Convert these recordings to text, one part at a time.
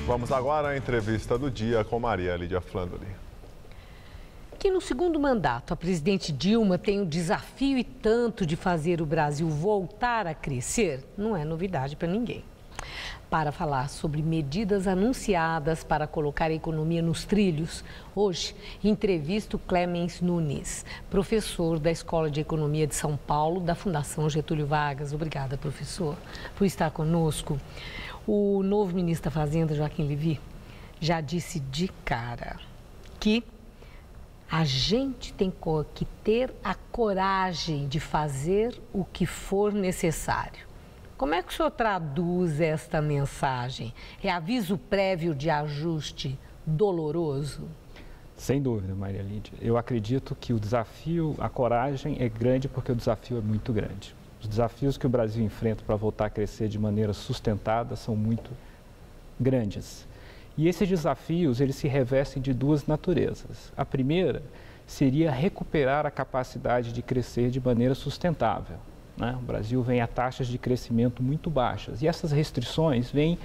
Vamos agora à entrevista do dia com Maria Lídia Flandoli. Que no segundo mandato, a presidente Dilma tem o desafio e tanto de fazer o Brasil voltar a crescer, não é novidade para ninguém. Para falar sobre medidas anunciadas para colocar a economia nos trilhos, hoje entrevisto Clemens Nunes, professor da Escola de Economia de São Paulo, da Fundação Getúlio Vargas. Obrigada, professor, por estar conosco. O novo ministro da Fazenda, Joaquim Levy, já disse de cara que a gente tem que ter a coragem de fazer o que for necessário. Como é que o senhor traduz esta mensagem? É aviso prévio de ajuste doloroso? Sem dúvida, Maria Lídia. Eu acredito que o desafio, a coragem é grande porque o desafio é muito grande. Os desafios que o Brasil enfrenta para voltar a crescer de maneira sustentada são muito grandes. E esses desafios, eles se revestem de duas naturezas. A primeira seria recuperar a capacidade de crescer de maneira sustentável. O Brasil vem a taxas de crescimento muito baixas e essas restrições vêm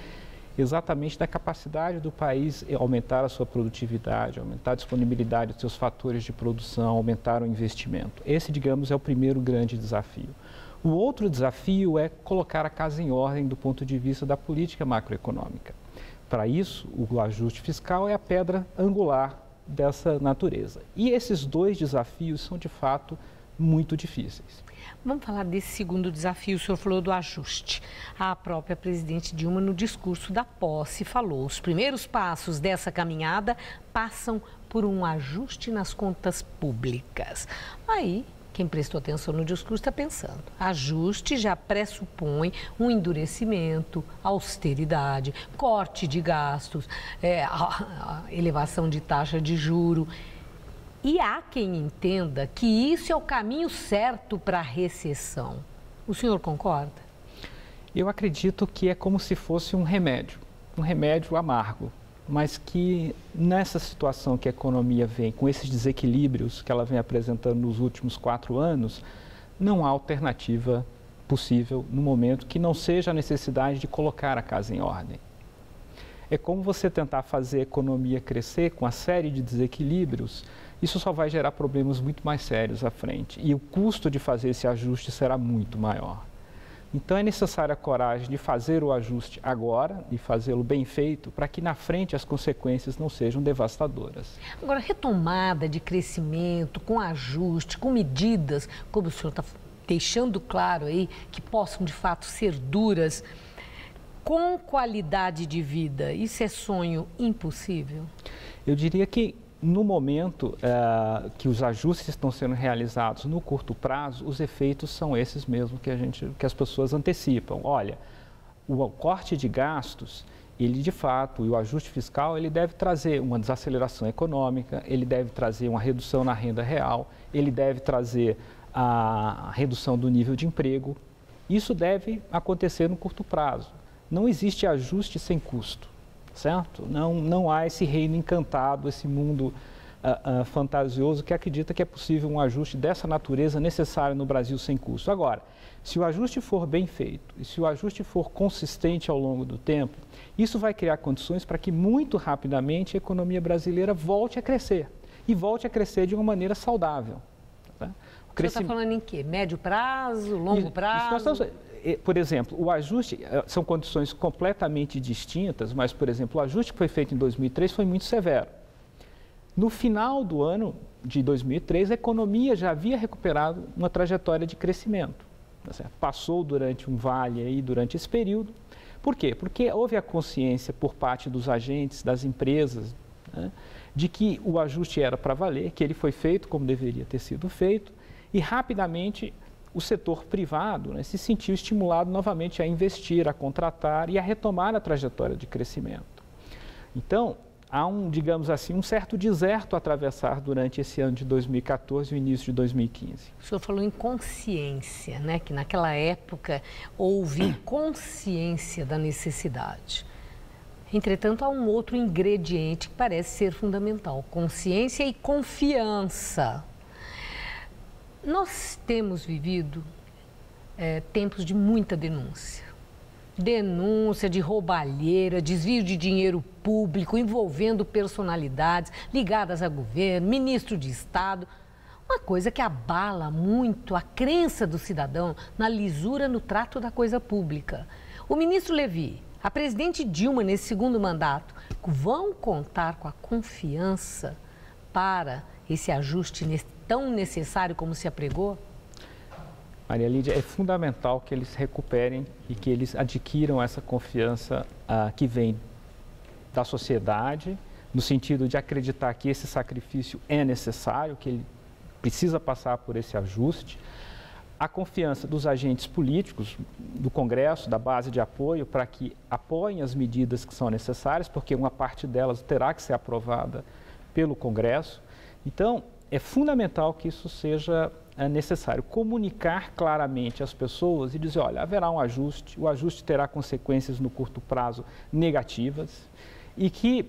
exatamente da capacidade do país aumentar a sua produtividade, aumentar a disponibilidade dos seus fatores de produção, aumentar o investimento. Esse, digamos, é o primeiro grande desafio. O outro desafio é colocar a casa em ordem do ponto de vista da política macroeconômica. Para isso, o ajuste fiscal é a pedra angular dessa natureza. E esses dois desafios são, de fato, muito difíceis. Vamos falar desse segundo desafio. O senhor falou do ajuste. A própria presidente Dilma, no discurso da posse, falou: os primeiros passos dessa caminhada passam por um ajuste nas contas públicas. Aí, quem prestou atenção no discurso está pensando: ajuste já pressupõe um endurecimento, austeridade, corte de gastos, a elevação de taxa de juro. E há quem entenda que isso é o caminho certo para a recessão. O senhor concorda? Eu acredito que é como se fosse um remédio amargo, mas que nessa situação que a economia vem, com esses desequilíbrios que ela vem apresentando nos últimos 4 anos, não há alternativa possível no momento que não seja a necessidade de colocar a casa em ordem. É como você tentar fazer a economia crescer com a série de desequilíbrios. Isso só vai gerar problemas muito mais sérios à frente e o custo de fazer esse ajuste será muito maior. Então é necessária a coragem de fazer o ajuste agora e fazê-lo bem feito para que na frente as consequências não sejam devastadoras. Agora, retomada de crescimento, com ajuste, com medidas, como o senhor está deixando claro aí, que possam de fato ser duras, com qualidade de vida, isso é sonho impossível? Eu diria que no momento que os ajustes estão sendo realizados no curto prazo, os efeitos são esses mesmo que as pessoas antecipam. Olha, o corte de gastos, ele de fato, e o ajuste fiscal, ele deve trazer uma desaceleração econômica, ele deve trazer uma redução na renda real, ele deve trazer a redução do nível de emprego. Isso deve acontecer no curto prazo. Não existe ajuste sem custo. Certo? Não há esse reino encantado, esse mundo fantasioso que acredita que é possível um ajuste dessa natureza necessário no Brasil sem custo. Agora, se o ajuste for bem feito e se o ajuste for consistente ao longo do tempo, isso vai criar condições para que muito rapidamente a economia brasileira volte a crescer e volte a crescer de uma maneira saudável. Tá? O senhor está falando em quê? Médio prazo, longo prazo? Por exemplo, o ajuste, são condições completamente distintas, mas, por exemplo, o ajuste que foi feito em 2003 foi muito severo. No final do ano de 2003, a economia já havia recuperado uma trajetória de crescimento. Tá, passou durante um vale aí, durante esse período. Por quê? Porque houve a consciência por parte dos agentes, das empresas, né, de que o ajuste era para valer, que ele foi feito como deveria ter sido feito, e rapidamente o setor privado, né, se sentiu estimulado novamente a investir, a contratar e a retomar a trajetória de crescimento. Então, há digamos assim, um certo deserto a atravessar durante esse ano de 2014 e o início de 2015. O senhor falou em consciência, né, que naquela época houve consciência da necessidade. Entretanto, há um outro ingrediente que parece ser fundamental: consciência e confiança. Nós temos vivido tempos de muita denúncia, denúncia de roubalheira, desvio de dinheiro público envolvendo personalidades ligadas a governo, ministro de Estado. Uma coisa que abala muito a crença do cidadão na lisura no trato da coisa pública. O ministro Levi, a presidente Dilma, nesse segundo mandato, vão contar com a confiança para esse ajuste tão necessário como se apregou? Maria Lídia, é fundamental que eles recuperem e que eles adquiram essa confiança que vem da sociedade, no sentido de acreditar que esse sacrifício é necessário, que ele precisa passar por esse ajuste. A confiança dos agentes políticos, do Congresso, da base de apoio, para que apoiem as medidas que são necessárias, porque uma parte delas terá que ser aprovada pelo Congresso. Então, é fundamental que isso seja necessário. Comunicar claramente às pessoas e dizer, olha, haverá um ajuste, o ajuste terá consequências no curto prazo negativas e que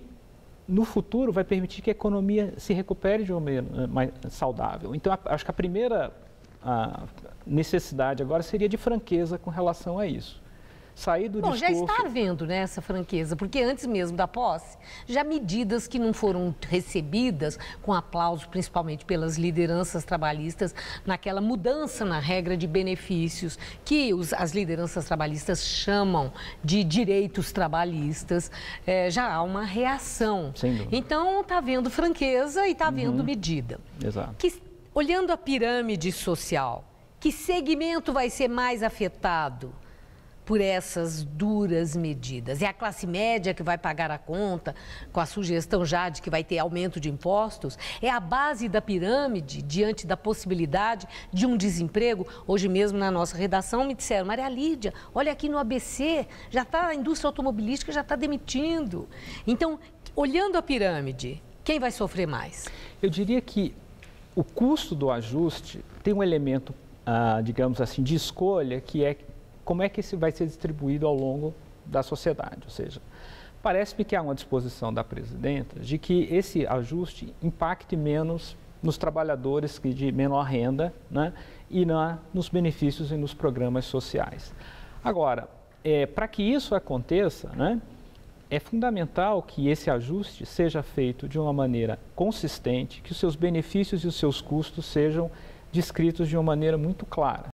no futuro vai permitir que a economia se recupere de uma maneira mais saudável. Então, acho que a primeira necessidade agora seria de franqueza com relação a isso. Sair do discurso... já está havendo, né, essa franqueza, porque antes mesmo da posse, já medidas que não foram recebidas com aplauso, principalmente pelas lideranças trabalhistas, naquela mudança na regra de benefícios, que as lideranças trabalhistas chamam de direitos trabalhistas, já há uma reação. Sem dúvida. Então, está havendo franqueza e está havendo medida. Exato. Olhando a pirâmide social, que segmento vai ser mais afetado por essas duras medidas? É a classe média que vai pagar a conta, com a sugestão já de que vai ter aumento de impostos? É a base da pirâmide, diante da possibilidade de um desemprego? Hoje mesmo, na nossa redação, me disseram, Maria Lídia, olha aqui no ABC, a indústria automobilística já está demitindo. Então, olhando a pirâmide, quem vai sofrer mais? Eu diria que o custo do ajuste tem um elemento, digamos assim, de escolha, que é como é que isso vai ser distribuído ao longo da sociedade. Ou seja, parece-me que há uma disposição da presidenta de que esse ajuste impacte menos nos trabalhadores de menor renda, né, e nos benefícios e nos programas sociais. Agora, para que isso aconteça, né, é fundamental que esse ajuste seja feito de uma maneira consistente, que os seus benefícios e os seus custos sejam descritos de uma maneira muito clara.